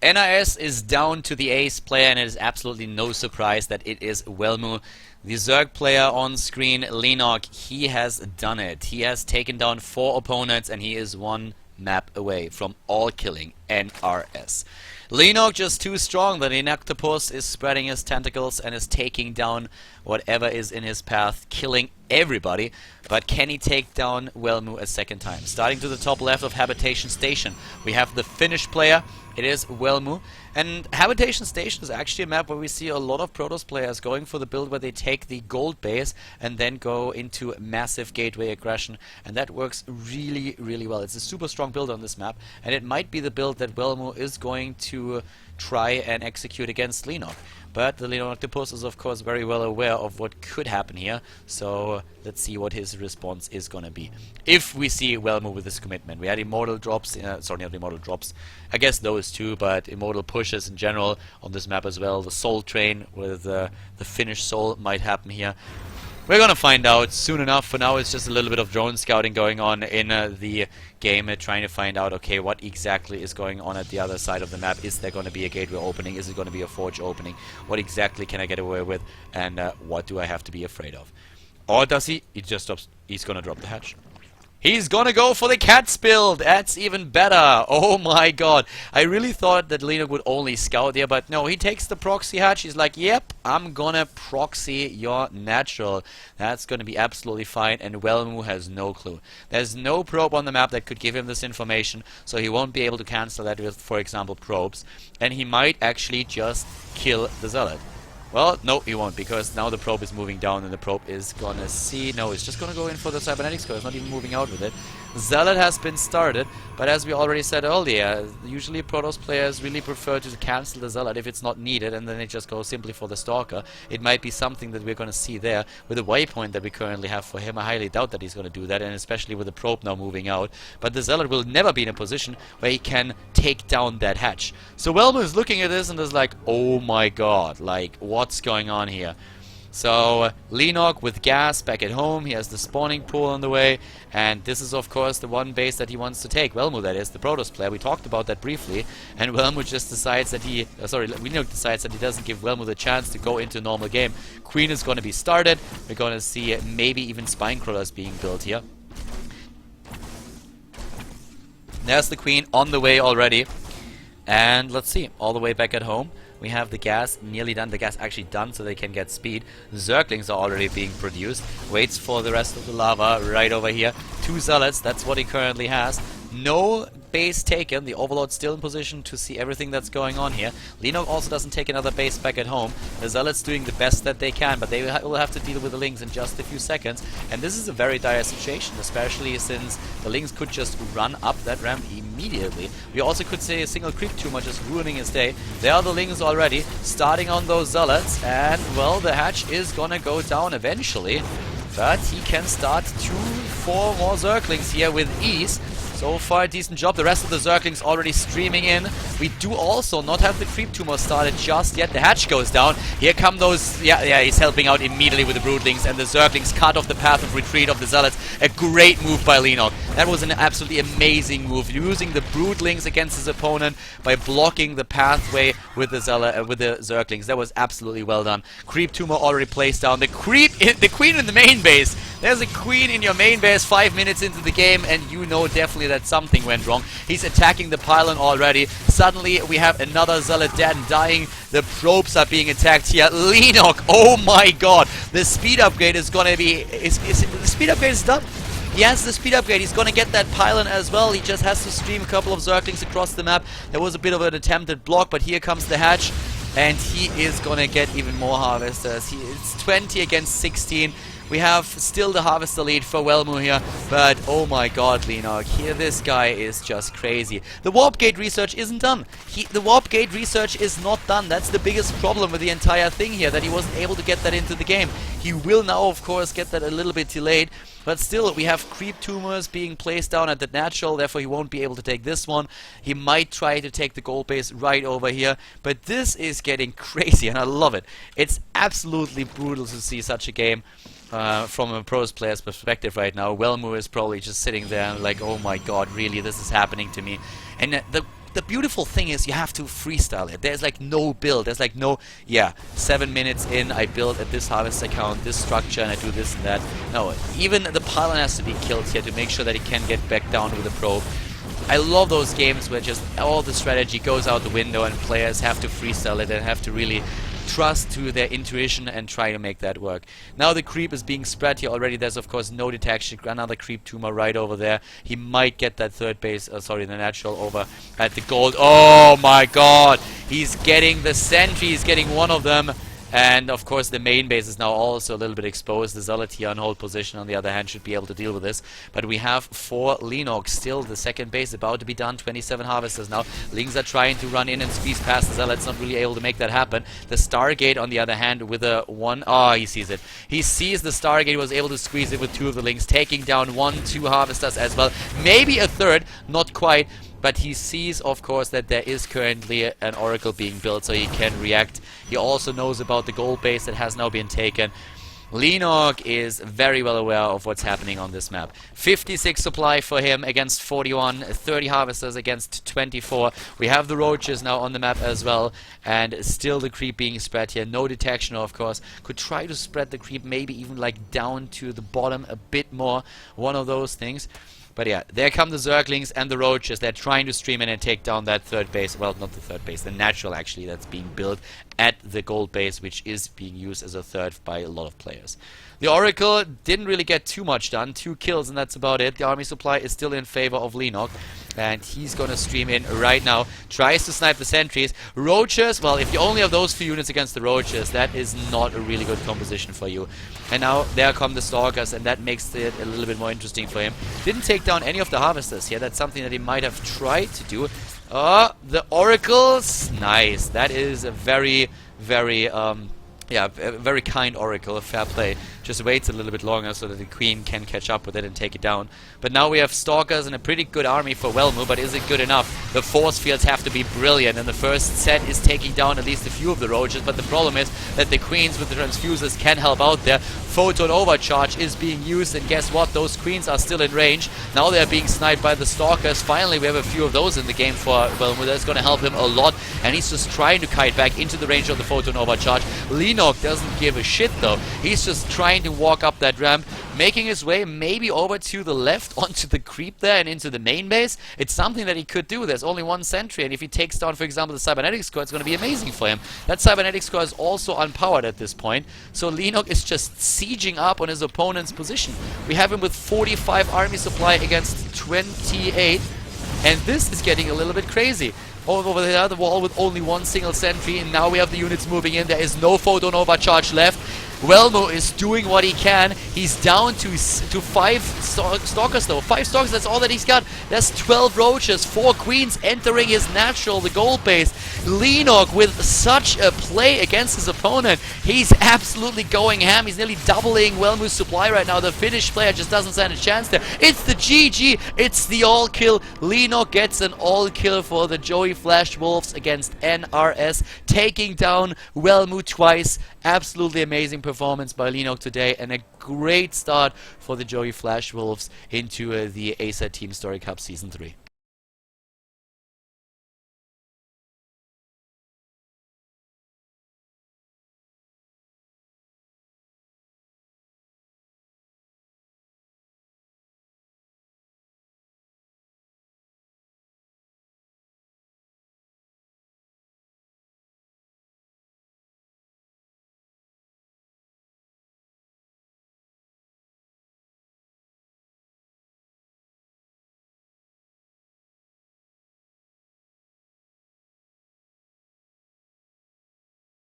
NrS is down to the ace player, and it is absolutely no surprise that it is Welmu. The Zerg player on screen, Leenock, he has done it. He has taken down 4 opponents, and he is 1 map away from all killing NrS. Leenock just too strong. The Leenock is spreading his tentacles and is taking down whatever is in his path, killing everybody. But can he take down Welmu a second time? Starting to the top left of Habitation Station, we have the Finnish player. It is Welmu. And Habitation Station is actually a map where we see a lot of Protoss players going for the build where they take the gold base and then go into massive gateway aggression. And that works really, really well. It's a super strong build on this map. And it might be the build that Welmu is going to try and execute against Leenock. But the Leenock is of course very well aware of what could happen here, so let's see what his response is gonna be. If we see Welmu with this commitment. We had Immortal drops, sorry, not Immortal drops, I guess those two, but Immortal pushes in general on this map as well. The Soul Train with the Finnish Soul might happen here. We're gonna find out soon enough. For now it's just a little bit of drone scouting going on in the game, trying to find out, okay, what exactly is going on at the other side of the map. Is there gonna be a gateway opening? Is it gonna be a forge opening? What exactly can I get away with? And what do I have to be afraid of? Or does he just stops, he's gonna drop the hatch. He's gonna go for the Cats build! That's even better! Oh my god! I really thought that Leenock would only scout here, but no, he takes the proxy hatch. He's like, yep, I'm gonna proxy your natural. That's gonna be absolutely fine, and Welmu has no clue. There's no probe on the map that could give him this information, so he won't be able to cancel that with, for example, probes. And he might actually just kill the Zealot. Well, no, he won't, because now the probe is moving down and the probe is gonna see... No, it's just gonna go in for the cybernetics core. It's not even moving out with it. Zealot has been started, but as we already said earlier, usually Protoss players really prefer to cancel the Zealot if it's not needed, and then they just go simply for the Stalker. It might be something that we're gonna see there. With the waypoint that we currently have for him, I highly doubt that he's gonna do that, and especially with the probe now moving out. But the Zealot will never be in a position where he can take down that hatch. So Welmu is looking at this and is like, oh my god, like, what's going on here? So Leenock with gas back at home. He has the spawning pool on the way, and this is of course the one base that he wants to take. Welmu, that is, the Protoss player. We talked about that briefly, and Welmu just decides that he... Leenock decides that he doesn't give Welmu the chance to go into a normal game. Queen is going to be started. We're going to see maybe even spine crawlers being built here. There's the Queen on the way already. And let's see, all the way back at home. We have the gas nearly done, the gas actually done, so they can get speed. Zerglings are already being produced. Waits for the rest of the lava right over here. 2 Zealots, that's what he currently has. No base taken. The Overlord's still in position to see everything that's going on here. Leenock also doesn't take another base back at home. The Zealots doing the best that they can, but they will have to deal with the Lings in just a few seconds. And this is a very dire situation, especially since the Lings could just run up that ramp immediately. We also could say a single creep tumor just ruining his day. There are the Lings already, starting on those Zealots, and well, the hatch is gonna go down eventually. But he can start 2-4 more Zerglings here with ease. So far, a decent job. The rest of the Zerglings already streaming in. We do also not have the creep tumor started just yet. The hatch goes down. Here come those... Yeah, he's helping out immediately with the Broodlings, and the Zerglings cut off the path of retreat of the Zealots. A great move by Leenock. That was an absolutely amazing move, using the Broodlings against his opponent by blocking the pathway with the Zerglings. That was absolutely well done. Creep tumor already placed down. The Queen in the main base. There's a Queen in your main base 5 minutes into the game, and you know definitely that something went wrong. He's attacking the pylon already. Suddenly we have another Zealot dead and dying. The probes are being attacked here. Leenock, oh my god. The speed upgrade is gonna be... the speed upgrade is done. He has the speed upgrade. He's gonna get that pylon as well. He just has to stream a couple of Zerglings across the map. There was a bit of an attempted block, but here comes the hatch. And he is gonna get even more harvesters. It's 20 against 16. We have still the harvester lead for Welmu here, but oh my god, Leenock, here this guy is just crazy. The warp gate research isn't done. The warp gate research is not done. That's the biggest problem with the entire thing here, that he wasn't able to get that into the game. He will now, of course, get that a little bit delayed, but still, we have creep tumors being placed down at the natural, therefore he won't be able to take this one. He might try to take the gold base right over here, but this is getting crazy, and I love it. It's absolutely brutal to see such a game. From a Protoss player's perspective right now. Welmu is probably just sitting there and like, oh my god, really, this is happening to me. And the beautiful thing is you have to freestyle it. There's like no build. There's like no, yeah, 7 minutes in, I build at this harvest account, this structure, and I do this and that. No, even the pylon has to be killed here to make sure that he can get back down with a probe. I love those games where just all the strategy goes out the window and players have to freestyle it and have to really trust to their intuition and try to make that work. Now the creep is being spread here already. There's of course no detection. Another creep tumor right over there. He might get that third base, sorry, the natural over at the gold. Oh my god! He's getting the sentry. He's getting one of them. And of course the main base is now also a little bit exposed. The Zealot here on hold position on the other hand should be able to deal with this. But we have 4 Leenock, still the second base about to be done. 27 harvesters now. Lings are trying to run in and squeeze past the Zealots, not really able to make that happen. The Stargate on the other hand with a 1. Oh, he sees it. He sees the Stargate, was able to squeeze it with 2 of the Lings, taking down 1, 2 harvesters as well. Maybe a third, not quite. But he sees, of course, that there is currently an Oracle being built, so he can react. He also knows about the gold base that has now been taken. Leenock is very well aware of what's happening on this map. 56 supply for him against 41, 30 harvesters against 24. We have the roaches now on the map as well, and still the creep being spread here. No detection, of course. Could try to spread the creep maybe even like down to the bottom a bit more. One of those things. But yeah, there come the Zerglings and the Roaches. They're trying to stream in and take down that third base. Well, not the third base, the natural actually that's being built at the gold base, which is being used as a third by a lot of players. The Oracle didn't really get too much done. 2 kills and that's about it. The army supply is still in favor of Leenock. And he's gonna stream in right now. Tries to snipe the sentries. Roaches, well, if you only have those few units against the Roaches, that is not a really good composition for you. And now there come the Stalkers, and that makes it a little bit more interesting for him. Didn't take down any of the Harvesters here. That's something that he might have tried to do. The Oracles, nice. That is a very, very, yeah, a very kind Oracle, fair play. Just waits a little bit longer so that the Queen can catch up with it and take it down. But now we have Stalkers and a pretty good army for Welmu, but is it good enough? The force fields have to be brilliant, and the first set is taking down at least a few of the Roaches, but the problem is that the Queens with the Transfusers can help out there. Photon Overcharge is being used, and guess what? Those Queens are still in range. Now they're being sniped by the Stalkers. Finally, we have a few of those in the game for Welmu. That's going to help him a lot, and he's just trying to kite back into the range of the Photon Overcharge. Leenock doesn't give a shit, though. He's just trying to walk up that ramp, making his way maybe over to the left onto the creep there and into the main base. It's something that he could do. There's only 1 sentry, and if he takes down, for example, the Cybernetics Core, it's going to be amazing for him. That Cybernetics Core is also unpowered at this point, so Leenock is just sieging up on his opponent's position. We have him with 45 army supply against 28, and this is getting a little bit crazy. Over there, the wall with only 1 single sentry, and now we have the units moving in. There is no Photon Overcharge left. Welmu is doing what he can. He's down to 5 Stalkers though. 5 Stalkers, that's all that he's got. There's 12 Roaches, 4 Queens entering his natural, the gold base. Leenock with such a play against his opponent. He's absolutely going ham. He's nearly doubling Welmu's supply right now. The Finnish player just doesn't stand a chance there. It's the GG. It's the all-kill. Leenock gets an all-kill for the Joey FlashWolves against NrS, taking down Welmu twice. Absolutely amazing performance by Leenock today, and a great start for the Joey FlashWolves into the ASA Team Story Cup Season 3.